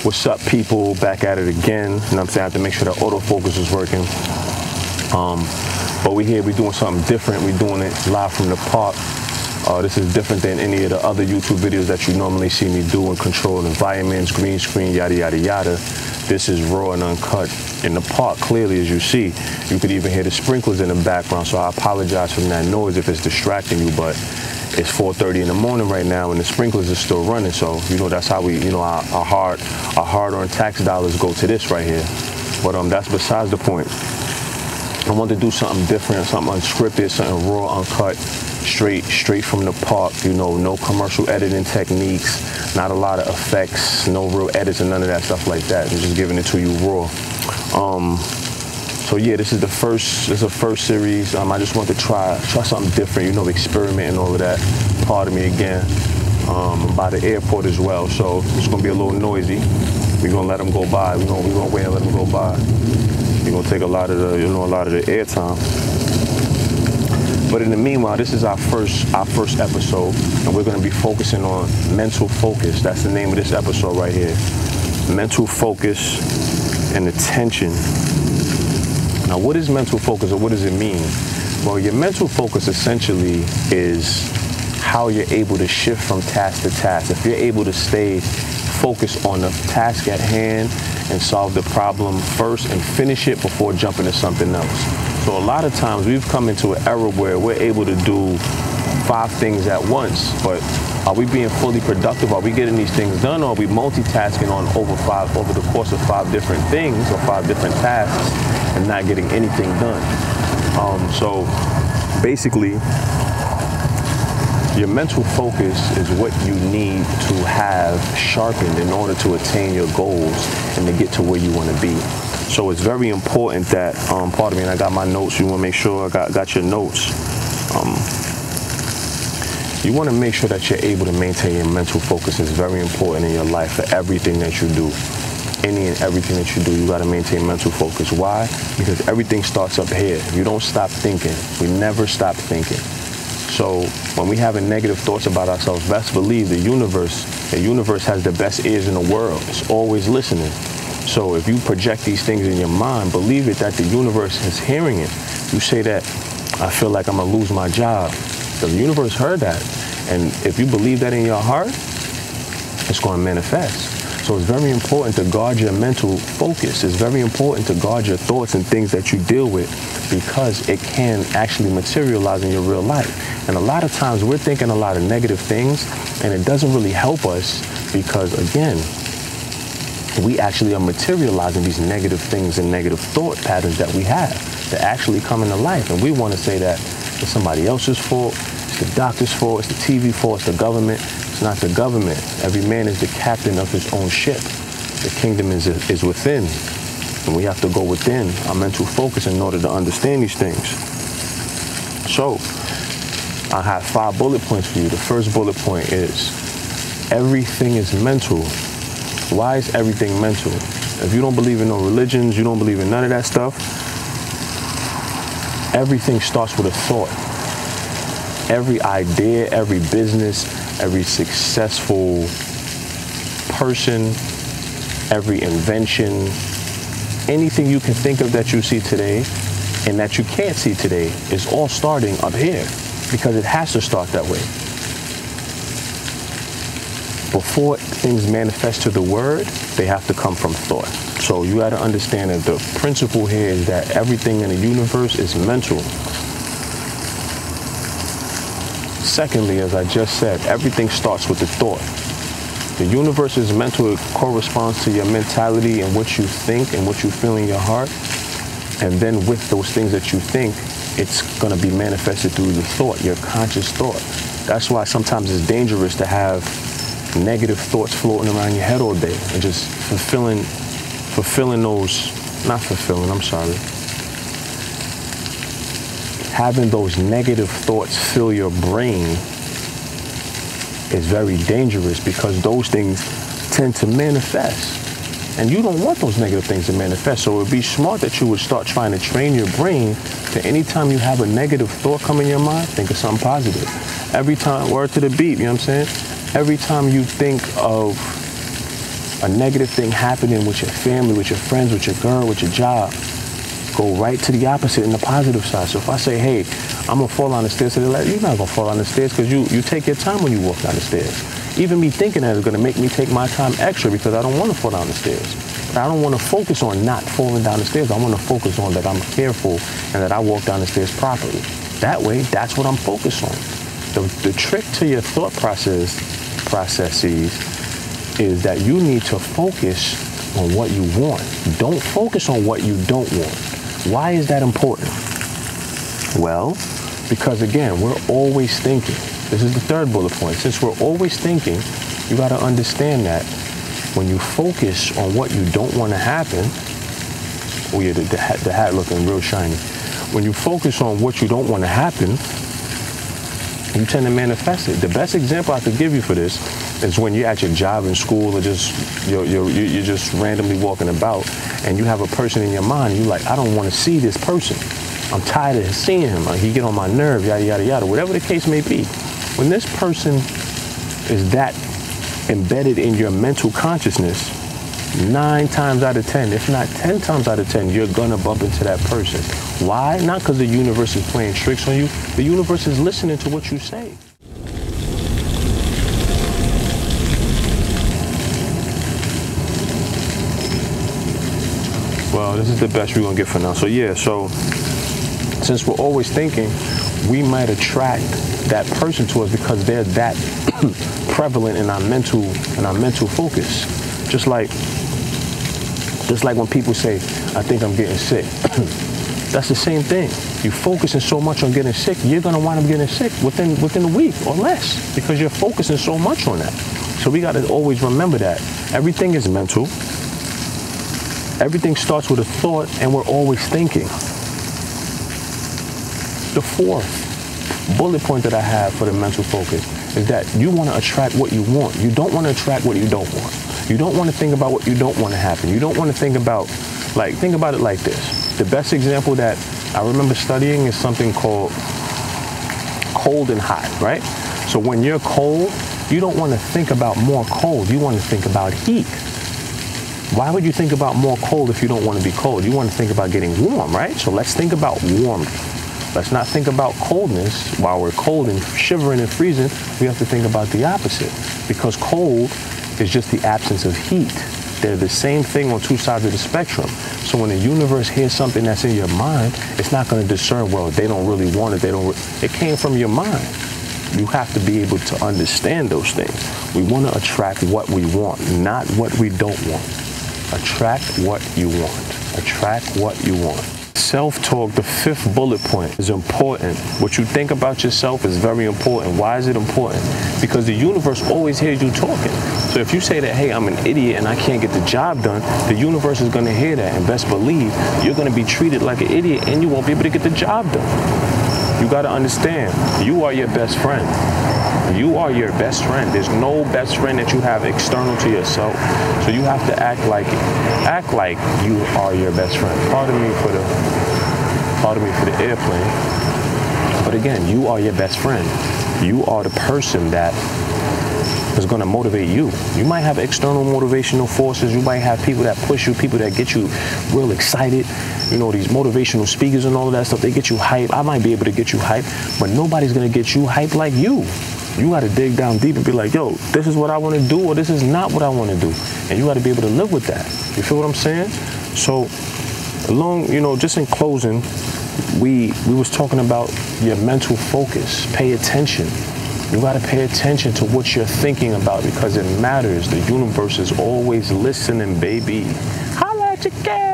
What's up, people? Back at it again. You know what I'm saying? I have to make sure that autofocus is working. But we here, we doing something different. We doing it live from the park. This is different than any of the other YouTube videos that you normally see me do in controlled environments, green screen, yada, yada, yada. This is raw and uncut in the park, clearly, as you see. You could even hear the sprinklers in the background, so I apologize from that noise if it's distracting you, but it's 4:30 in the morning right now and the sprinklers are still running, so that's how we, our hard-earned tax dollars go to this right here. But that's besides the point. I want to do something different, something unscripted, something raw, uncut, straight from the park. No commercial editing techniques, not a lot of effects, no real edits and none of that stuff like that. I'm just giving it to you raw. So yeah, this is the first series. I just want to try something different, experiment and all of that. Pardon me again. I'm by the airport as well, so it's gonna be a little noisy. We're gonna let them go by. We're gonna wait and let them go by. We're gonna take a lot of the airtime. But in the meanwhile, this is our first episode, and we're gonna be focusing on mental focus. That's the name of this episode right here. Mental focus and attention. Now, what is mental focus, or what does it mean? Well, your mental focus essentially is how you're able to shift from task to task. If you're able to stay focused on the task at hand and solve the problem first and finish it before jumping to something else. So a lot of times we've come into an era where we're able to do 5 things at once, but are we being fully productive? Are we getting these things done, or are we multitasking on over the course of 5 different things or 5 different tasks and not getting anything done? So basically, your mental focus is what you need to have sharpened in order to attain your goals and to get to where you want to be. So it's very important that, pardon me, and I got my notes. You want to make sure I got your notes. You want to make sure that you're able to maintain your mental focus. Is very important in your life for everything that you do. Any and everything that you do, you got to maintain mental focus. Why? Because everything starts up here. You don't stop thinking. We never stop thinking. So when we having negative thoughts about ourselves, best believe the universe has the best ears in the world. It's always listening. So if you project these things in your mind, believe it that the universe is hearing it. You say that, I feel like I'm gonna lose my job. The universe heard that. And if you believe that in your heart, it's gonna manifest. So it's very important to guard your mental focus. It's very important to guard your thoughts and things that you deal with, because it can actually materialize in your real life. And a lot of times we're thinking a lot of negative things, and it doesn't really help us because, again, we actually are materializing these negative things and negative thought patterns that we have that actually come into life. And we want to say that it's somebody else's fault, it's the doctor's fault, it's the TV fault, it's the government. It's not the government. Every man is the captain of his own ship. The kingdom is within. And we have to go within our mental focus in order to understand these things. So, I have 5 bullet points for you. The first bullet point is, everything is mental. Why is everything mental? If you don't believe in no religions, you don't believe in none of that stuff, everything starts with a thought. Every idea, every business, every successful person, every invention, anything you can think of that you see today and that you can't see today is all starting up here, because it has to start that way. Before things manifest to the word, they have to come from thought. So you got to understand that the principle here is that everything in the universe is mental. Secondly, as I just said, everything starts with the thought. The universe is mental. It corresponds to your mentality and what you think and what you feel in your heart. And then with those things that you think, it's going to be manifested through the thought, your conscious thought. That's why sometimes it's dangerous to have negative thoughts floating around your head all day and just fulfilling those, having those negative thoughts fill your brain is very dangerous, because those things tend to manifest. And you don't want those negative things to manifest. So it would be smart that you would start trying to train your brain to, anytime you have a negative thought come in your mind, think of something positive. Every time, word to the beat, you know what I'm saying? Every time you think of a negative thing happening with your family, with your friends, with your girl, with your job, go right to the opposite in the positive side. So if I say, hey, I'm gonna fall down the stairs, you're not gonna fall down the stairs because you take your time when you walk down the stairs. Even me thinking that is gonna make me take my time extra because I don't wanna fall down the stairs. But I don't wanna focus on not falling down the stairs. I wanna focus on that I'm careful and that I walk down the stairs properly. That way, that's what I'm focused on. The trick to your thought processes is that you need to focus on what you want. Don't focus on what you don't want. Why is that important? Well, because again, we're always thinking. This is the third bullet point. Since we're always thinking, you got to understand that when you focus on what you don't want to happen, oh yeah, the hat looking real shiny. When you focus on what you don't want to happen, you tend to manifest it. The best example I could give you for this is when you're at your job in school or you're just randomly walking about and you have a person in your mind, you're like, I don't want to see this person. I'm tired of seeing him. He get on my nerve, yada, yada, yada, whatever the case may be. When this person is that embedded in your mental consciousness, 9 times out of 10, if not 10 times out of 10, you're gonna bump into that person. Why? Not because the universe is playing tricks on you. The universe is listening to what you say. Well, this is the best we're gonna get for now. So yeah, so since we're always thinking, we might attract that person to us because they're that prevalent in our mental focus. Just like when people say, I think I'm getting sick. That's the same thing. You're focusing so much on getting sick, you're gonna wind up getting sick within a week or less because you're focusing so much on that. So we gotta always remember that. Everything is mental. Everything starts with a thought and we're always thinking. The fourth bullet point that I have for the mental focus is that you wanna attract what you want. You don't wanna attract what you don't want. You don't want to think about what you don't want to happen. You don't want to think about it like this. The best example that I remember studying is something called cold and hot, right? So when you're cold, you don't want to think about more cold. You want to think about heat. Why would you think about more cold if you don't want to be cold? You want to think about getting warm, right? So let's think about warmth. Let's not think about coldness. While we're cold and shivering and freezing, we have to think about the opposite. Because cold is just the absence of heat. They're the same thing on two sides of the spectrum. So when the universe hears something that's in your mind, it's not going to discern, well, they don't really want it. It came from your mind. You have to be able to understand those things. We want to attract what we want, not what we don't want. Attract what you want. Attract what you want. Self-talk, the fifth bullet point, is important. What you think about yourself is very important. Why is it important? Because the universe always hears you talking. So if you say that, hey, I'm an idiot and I can't get the job done, the universe is going to hear that. And best believe you're going to be treated like an idiot and you won't be able to get the job done. You got to understand, you are your best friend. You are your best friend. There's no best friend that you have external to yourself. So you have to act like you are your best friend. Pardon me for the airplane. But again, you are your best friend. You are the person that is going to motivate you. You might have external motivational forces. You might have people that push you, people that get you real excited. You know, these motivational speakers and all of that stuff, they get you hype. I might be able to get you hype, but nobody's going to get you hype like you. You got to dig down deep and be like, yo, this is what I want to do or this is not what I want to do. And you got to be able to live with that. You feel what I'm saying? So just in closing, we was talking about your mental focus. Pay attention. You got to pay attention to what you're thinking about because it matters. The universe is always listening, baby. Holla at your gal.